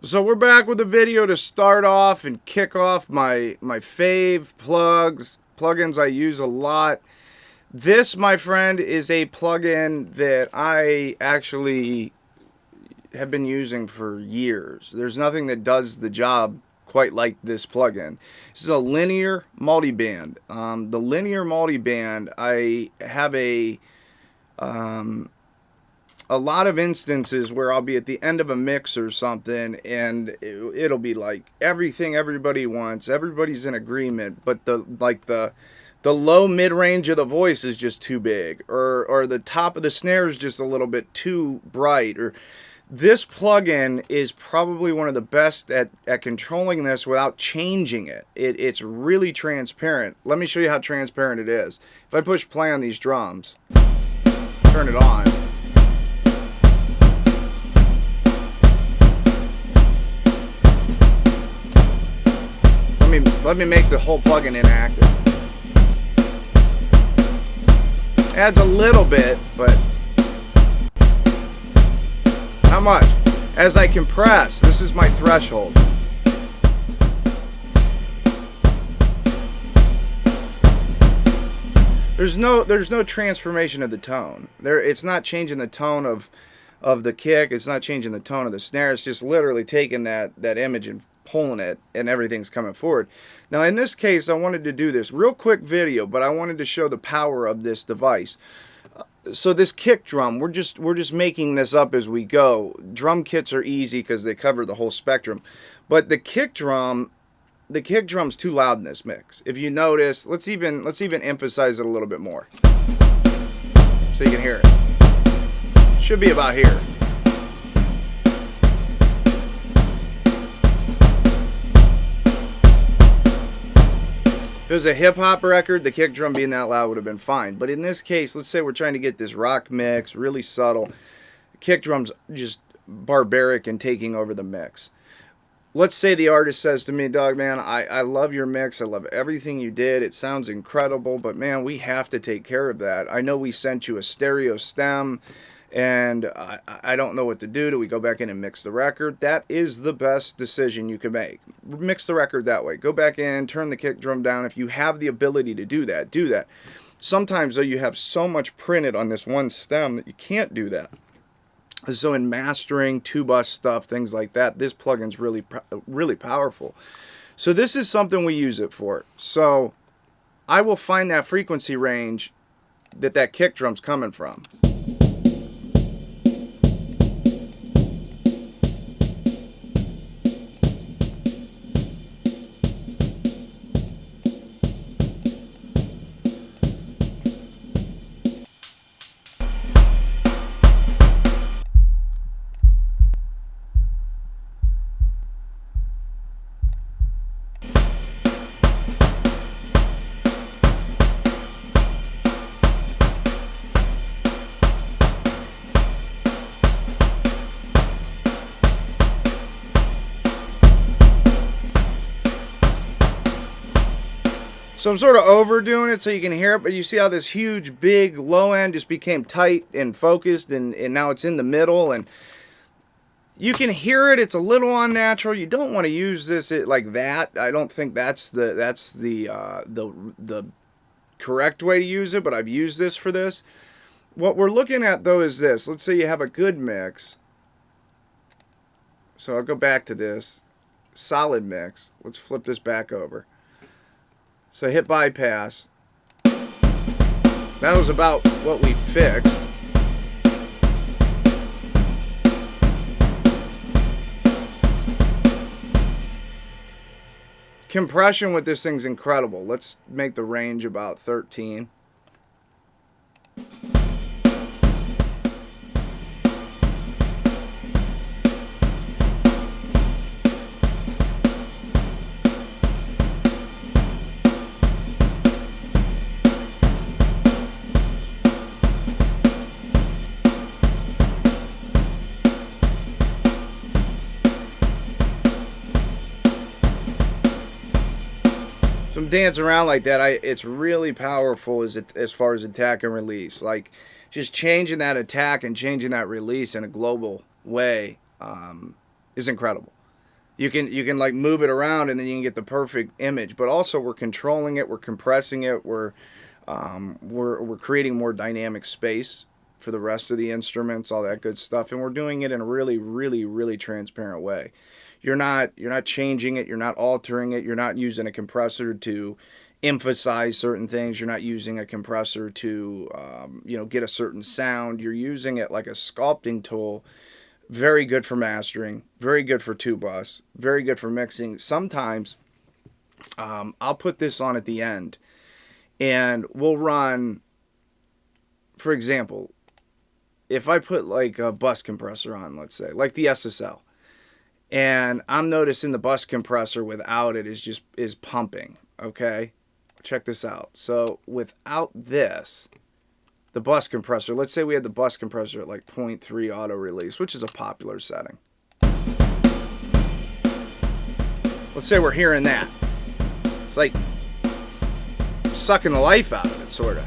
So we're back with a video to start off and kick off my fave plugins I use a lot. This, my friend, is a plugin that I actually have been using for years. There's nothing that does the job quite like this plugin. This is a linear multiband. The linear multiband, I have a lot of instances where I'll be at the end of a mix or something, and it'll be like everything everybody wants, everybody's in agreement, but the low mid range of the voice is just too big, or the top of the snare is just a little bit too bright. Or this plugin is probably one of the best at controlling this without changing it. It's really transparent. Let me show you how transparent it is. If I push play on these drums, turn it on, let me make the whole plugin inactive. Adds a little bit, but not much. As I compress, this is my threshold. There's no transformation of the tone. It's not changing the tone of the kick. It's not changing the tone of the snare. It's just literally taking that image and pulling it, and everything's coming forward. Now in this case, I wanted to do this real quick video, but I wanted to show the power of this device. So this kick drum, we're just making this up as we go. Drum kits are easy because they cover the whole spectrum, but the kick drum's too loud in this mix. If you notice, let's even emphasize it a little bit more so you can hear it. Should be about here. If it was a hip-hop record, the kick drum being that loud would have been fine. But in this case, let's say we're trying to get this rock mix, really subtle. Kick drum's just barbaric and taking over the mix. Let's say the artist says to me, "Doug, man, I love your mix. I love everything you did. It sounds incredible, but man, we have to take care of that. I know we sent you a stereo stem, and I don't know what to do. Do we go back in and mix the record?" That is the best decision you can make. Mix the record that way. Go back in, turn the kick drum down. If you have the ability to do that, do that. Sometimes, though, you have so much printed on this one stem that you can't do that. So in mastering, two-bus stuff, things like that, this plugin's really powerful. So this is something we use it for. So I will find that frequency range that kick drum's coming from. So I'm sort of overdoing it so you can hear it, but you see how this huge, big, low end just became tight and focused, and now it's in the middle, and you can hear it. It's a little unnatural. You don't want to use this like that. I don't think that's the correct way to use it, but I've used this for this. What we're looking at, though, is this. Let's say you have a good mix. So I'll go back to this. Solid mix. Let's flip this back over. So hit bypass. That was about what we fixed. Compression with this thing's incredible. Let's make the range about 13. So I'm dancing around like that. It's really powerful as far as attack and release. Like just changing that attack and changing that release in a global way is incredible. You can like move it around, and then you can get the perfect image. But also we're controlling it, we're compressing it, we're creating more dynamic space for the rest of the instruments, all that good stuff, and we're doing it in a really, really, really transparent way. You're not changing it, you're not altering it, you're not using a compressor to emphasize certain things. You're not using a compressor to get a certain sound. You're using it like a sculpting tool. Very good for mastering, very good for two-bus, very good for mixing. Sometimes I'll put this on at the end, and we'll run, for example, if I put like a bus compressor on, let's say, like the SSL, and I'm noticing the bus compressor without it is pumping, okay? Check this out. So without this, the bus compressor, let's say we had the bus compressor at like 0.3 auto release, which is a popular setting. Let's say we're hearing that. It's like sucking the life out of it, sort of.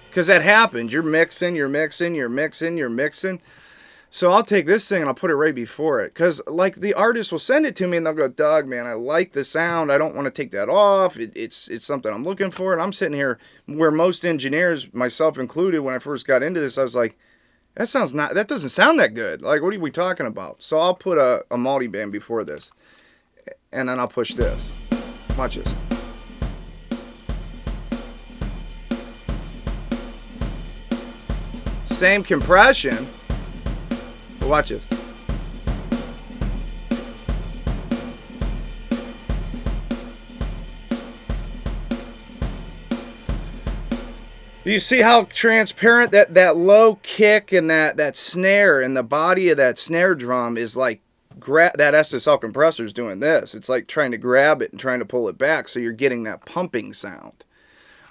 Because that happens. You're mixing. So I'll take this thing and I'll put it right before it. Because like the artist will send it to me and they'll go, Doug, man, I like the sound. I don't want to take that off. It's something I'm looking for. And I'm sitting here where most engineers, myself included, when I first got into this, I was like, that doesn't sound that good. Like, what are we talking about? So I'll put a multiband before this. And then I'll push this. Watch this. Same compression. Watch this. You see how transparent that low kick and that snare and the body of that snare drum is like that SSL compressor is doing this. It's like trying to grab it and trying to pull it back, so you're getting that pumping sound.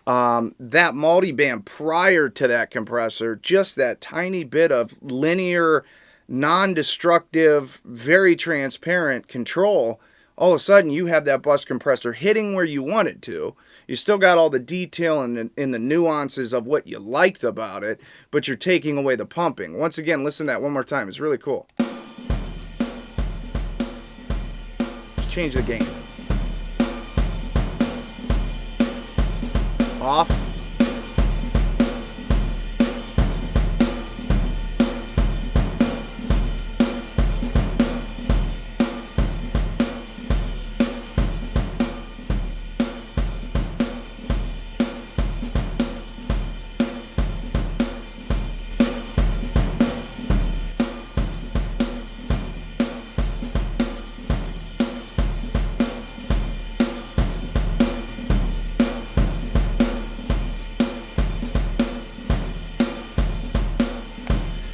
That multiband prior to that compressor, just that tiny bit of linear, non-destructive, very transparent control, all of a sudden you have that bus compressor hitting where you want it to. You still got all the detail and in the nuances of what you liked about it, but you're taking away the pumping. Once again, listen to that one more time. It's really cool. Let's change the gain. Off.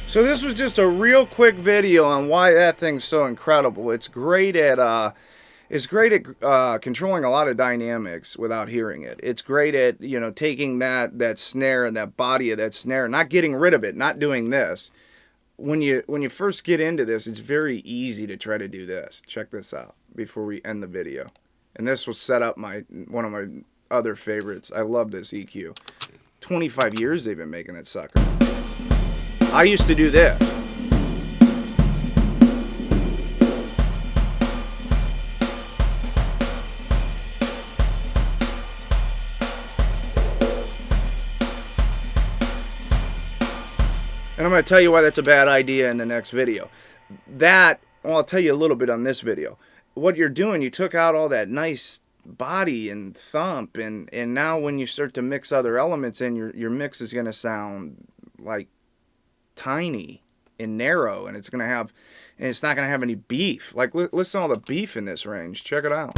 So this was just a real quick video on why that thing's so incredible. It's great at controlling a lot of dynamics without hearing it. It's great at taking that snare and that body of that snare, not getting rid of it, not doing this. When you first get into this, it's very easy to try to do this. Check this out before we end the video. And this will set up one of my other favorites. I love this EQ. 25 years they've been making that sucker. I used to do this. And I'm going to tell you why that's a bad idea in the next video. I'll tell you a little bit on this video. What you're doing, you took out all that nice body and thump, and now when you start to mix other elements in, your mix is going to sound like tiny and narrow, and it's not going to have any beef. Like, listen to all the beef in this range. Check it out.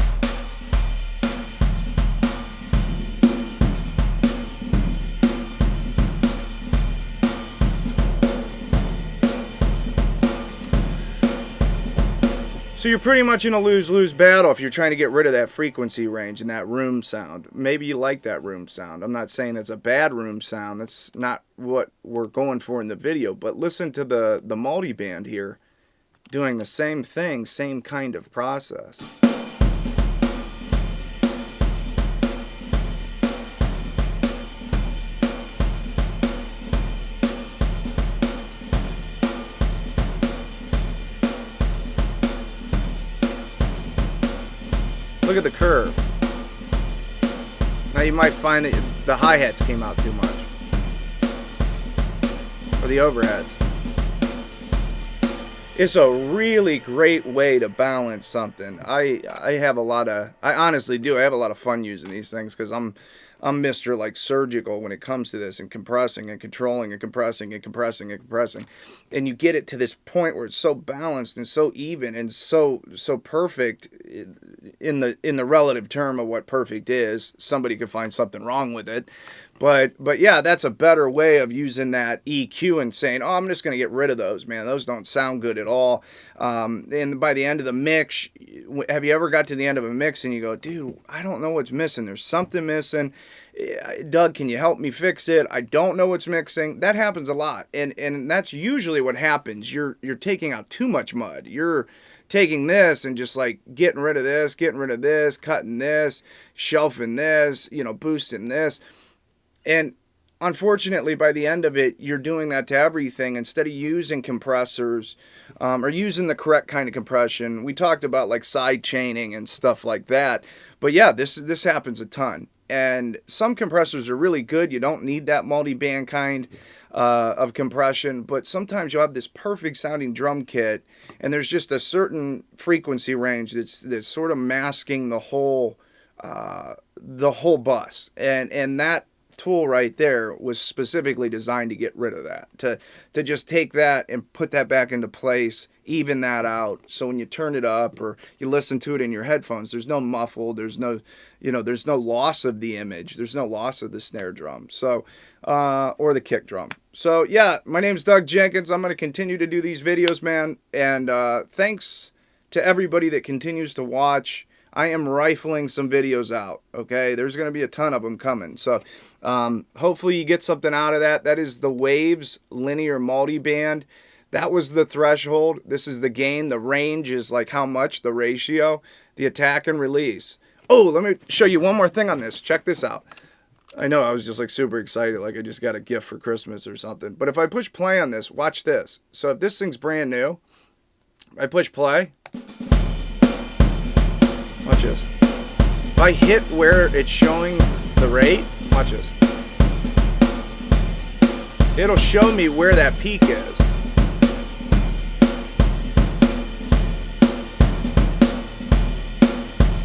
So you're pretty much in a lose-lose battle if you're trying to get rid of that frequency range and that room sound. Maybe you like that room sound. I'm not saying that's a bad room sound. That's not what we're going for in the video. But listen to the multiband here doing the same thing, same kind of process. Look at the curve. Now you might find that the hi-hats came out too much. Or the overheads. It's a really great way to balance something. I honestly do. I have a lot of fun using these things because I'm Mr. like surgical when it comes to this, and compressing and controlling and compressing and compressing and compressing. And you get it to this point where it's so balanced and so even and so perfect in the relative term of what perfect is. Somebody could find something wrong with it. But yeah, that's a better way of using that EQ and saying, oh, I'm just going to get rid of those, man. Those don't sound good at all. And by the end of the mix, have you ever got to the end of a mix and you go, dude, I don't know what's missing. There's something missing. Doug, can you help me fix it? I don't know what's mixing. That happens a lot. And that's usually what happens. You're taking out too much mud. You're taking this and just like getting rid of this, cutting this, shelving this, boosting this. And unfortunately, by the end of it, you're doing that to everything instead of using compressors or using the correct kind of compression. We talked about like side chaining and stuff like that. But yeah, this happens a ton. And some compressors are really good. You don't need that multi-band kind of compression. But sometimes you'll have this perfect sounding drum kit, and there's just a certain frequency range that's sort of masking the whole bus. And that tool right there was specifically designed to get rid of that, to just take that and put that back into place, even that out, so when you turn it up or you listen to it in your headphones, there's no muffle, there's no loss of the image, there's no loss of the snare drum, so or the kick drum. So yeah, my name's Doug Jenkins. I'm going to continue to do these videos, man, and thanks to everybody that continues to watch. I am rifling some videos out, okay? There's going to be a ton of them coming. So hopefully you get something out of that. That is the Waves linear multiband. That was the threshold. This is the gain. The range is like how much, the ratio, the attack and release. Oh, let me show you one more thing on this. Check this out. I know I was just like super excited, like I just got a gift for Christmas or something. But if I push play on this, watch this. So if this thing's brand new, I push play. Watch this. If I hit where it's showing the rate, watch this. It'll show me where that peak is.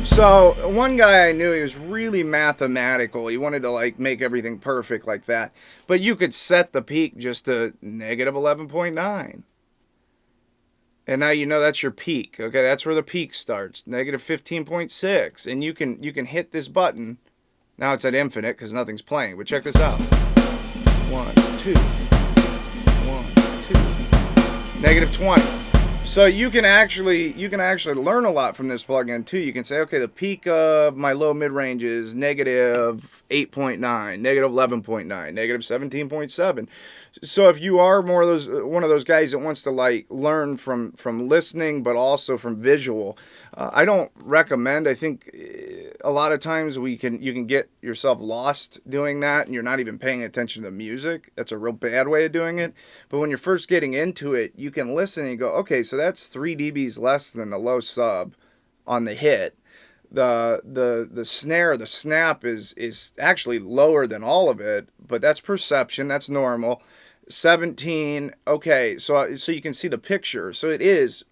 So one guy I knew, he was really mathematical. He wanted to like make everything perfect like that. But you could set the peak just to negative 11.9. And now you know that's your peak. Okay, that's where the peak starts. Negative 15.6. And you can hit this button. Now it's at infinite because nothing's playing. But check this out. 1, 2. 1, 2. Negative 20. So you can actually learn a lot from this plugin too. You can say, okay, the peak of my low mid range is negative 8.9, negative 11.9, negative 17.7. So if you are one of those guys that wants to like learn from listening, but also from visual, I don't recommend. I think a lot of times you can get yourself lost doing that, and you're not even paying attention to the music. That's a real bad way of doing it. But when you're first getting into it, you can listen and you go, okay, so that's 3 dBs less than the low sub on the hit. The snare, the snap is actually lower than all of it, but that's perception, that's normal. 17, okay, so you can see the picture. So it's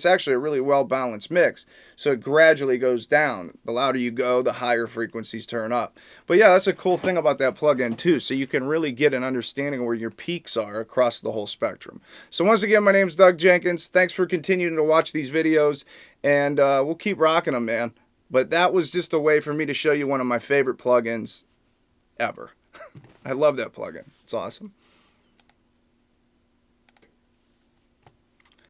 actually a really well balanced mix. So it gradually goes down. The louder you go, the higher frequencies turn up. But yeah, that's a cool thing about that plugin too. So you can really get an understanding of where your peaks are across the whole spectrum. So once again, my name's Doug Jenkins. Thanks for continuing to watch these videos, and we'll keep rocking them, man. But that was just a way for me to show you one of my favorite plugins ever. I love that plugin. It's awesome.